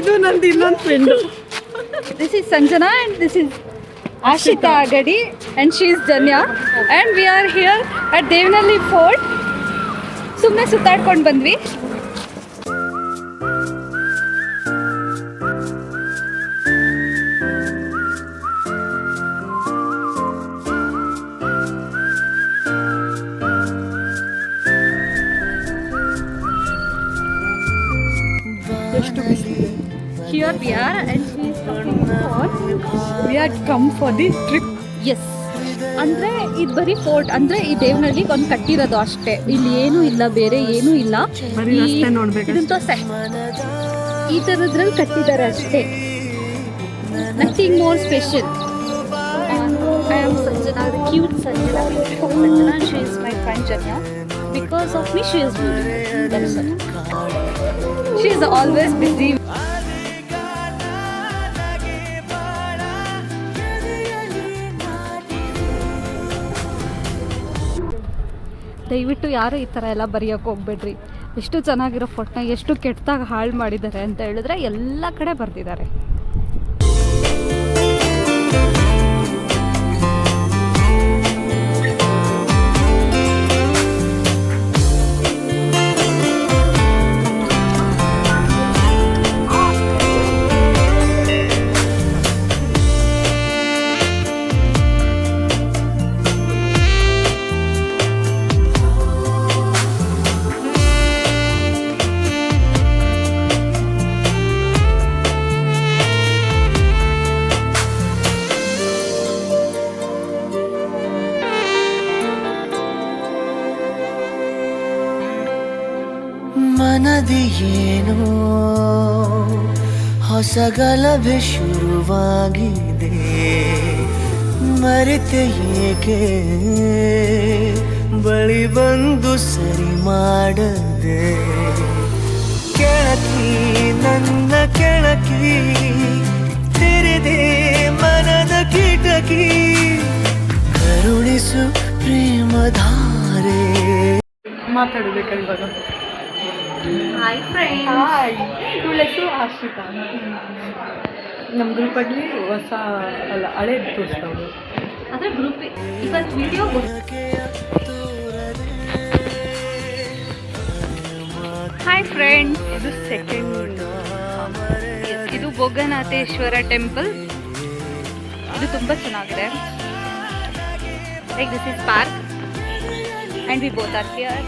ಇದು ನಂದು ಇನ್ನೊಂದು friend. This is Sanjana and this is Ashita Agadi and she is Janya and we are here at Devnalli Fort. ಸುಮ್ಮನೆ ಸುತ್ತಾಡ್ಕೊಂಡು ಬಂದ್ವಿ. Here we are and she is talking about we had come for this trip. Yes. ಅಂದರೆ ಇದು ಬರೀ fort ಅಂದರೆ ಈ ದೇವನಹಳ್ಳಿ ಒಂದು ಕಟ್ಟಿರೋದು ಅಷ್ಟೇ, ಇಲ್ಲಿ ಏನೂ ಇಲ್ಲ, ಬೇರೆ ಏನೂ ಇಲ್ಲ. ಇದಂತೂ ಈ ಥರದ್ರಲ್ಲಿ ಕಟ್ಟಿದ್ದಾರೆ ಅಷ್ಟೇ, nothing more special. I am Sanjana, cute Sanjana, Sanjana, she is my friend Janya. Because of me, she is beautiful. That's it. She is always busy. ದಯವಿಟ್ಟು ಯಾರು ಈ ಥರ ಎಲ್ಲ ಬರೆಯೋಕೆ ಹೋಗ್ಬೇಡ್ರಿ. ಎಷ್ಟು ಚೆನ್ನಾಗಿರೋ ಫೋಟೋನ ಎಷ್ಟು ಕೆಟ್ಟದಾಗ ಹಾಳು ಮಾಡಿದ್ದಾರೆ ಅಂತ ಹೇಳಿದ್ರೆ ಎಲ್ಲ ಕಡೆ ಬರೆದಿದ್ದಾರೆ. ಮನದಿಯೇನೋ ಹೊಸ ಗಲಭೆ ಶುರುವಾಗಿದೆ, ಮರೆತೆ ಏಕೆ ಬಳಿ ಬಂದು ಸರಿ ಮಾಡದೆ. ಕೆಳಕಿ ನನ್ನ ಕೆಳಕಿ ತೆರೆದೆ ಮನದ ಕಿಟಕಿ, ಕರುಣಿಸು ಪ್ರೇಮಧಾರೆ. ಮಾತಾಡಬೇಕಲ್ಲ ಇವಾಗ. Hi friend. ಹಾಯ್, ಇವಳ ಹೆಸರು ಆಶ್ರಿತಾ. ನಮ್ಮ ಗ್ರೂಪಲ್ಲಿ ಹೊಸ ಅಲ್ಲ ಹಳೇದು ತೋರಿಸ್ತಾವೆ. ಆದರೆ ಗ್ರೂಪ್ ಇವತ್ತು ವಿಡಿಯೋ ಹಾಯ್ ಫ್ರೆಂಡ್. ಇದು ಸೆಕೆಂಡ್. ಇದು ಭೋಗನಾಥೇಶ್ವರ ಟೆಂಪಲ್. ಇದು ತುಂಬ ಚೆನ್ನಾಗಿದೆ. Like this is park and we both are here.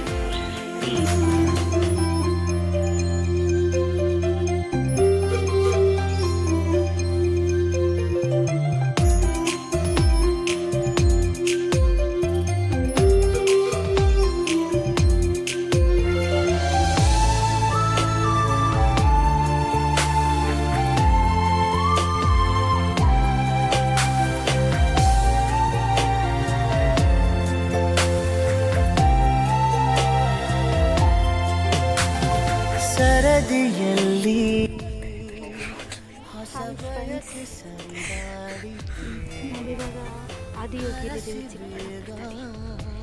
ಸರದಿಯಲ್ಲಿ ನಾವಿವಾಗ ಆದಿಯೋಗಿಲಿದ್ದೀವಿ.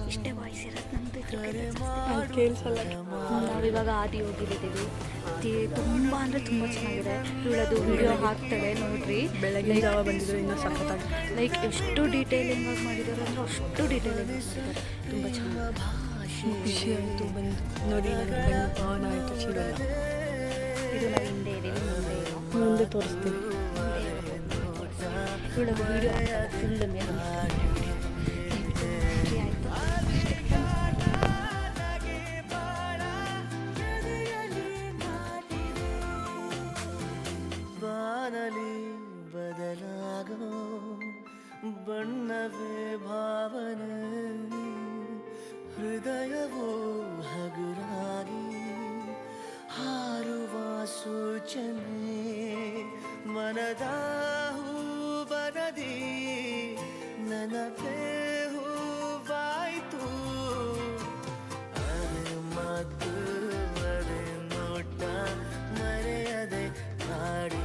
ಇಷ್ಟೇ ವಾಯ್ಸ್ ಇರೋದು ನಮ್ಮದು. ಕೇಳಿಸಲ್ಲ. ನಾವಿವಾಗ ಆದಿಯೋಗಿಲಿದ್ದೀವಿ. ತುಂಬ ಅಂದರೆ ತುಂಬ ಚೆನ್ನಾಗಿದೆ. ಇವಳದು ವಿಡಿಯೋ ಹಾಕ್ತಾಳೆ ನೋಡ್ರಿ. ಬೆಳಗ್ಗೆ ಜಾವ ಬಂದಿದ್ರು ಇನ್ನೂ ಸಖತ್ತಾಗಿ. ಲೈಕ್ ಎಷ್ಟು ಡೀಟೇಲಿಂಗ್ ಆಗಿ ಮಾಡಿದ್ದಾರೆ ಅಂದರೆ ಅಷ್ಟು ಡೀಟೇಲಿಂಗ್ ಮಾಡಿದ್ದಾರೆ. ತುಂಬ ಚೆನ್ನಾಗಿ ಖುಷಿ ಆಯಿತು ಬಂದು ನೋಡಿ. ನನಗೆ ಆನ್ ಆಯಿತು ಶಿವಲ್ಲ. ಇದು ನಾವು ಹಿಂದೆ ಇದ್ದೀವಿ, ಮುಂದೆ ತೋರಿಸ್ತೀವಿ. ಇವಳದು ವಿಡಿಯೋ ಫುಲ್ ಮೇಲೆ ಬಾನಲಿ ಬದಲಾಗೋ ಬಣ್ಣವೇ ಭಾವನೆ, ಹೃದಯವೋ ಹಗುರಾಗಿ ಹಾರುವ ಸೂಚನೆ, ಮನದ ಹೂವನದಿ ನನಪೇ ಹೂವಾಯಿತು. ಅದೇ ಮಾತು ಅದೇ ನೋಟ ಮರೆಯದೆ ಕಾಡಿ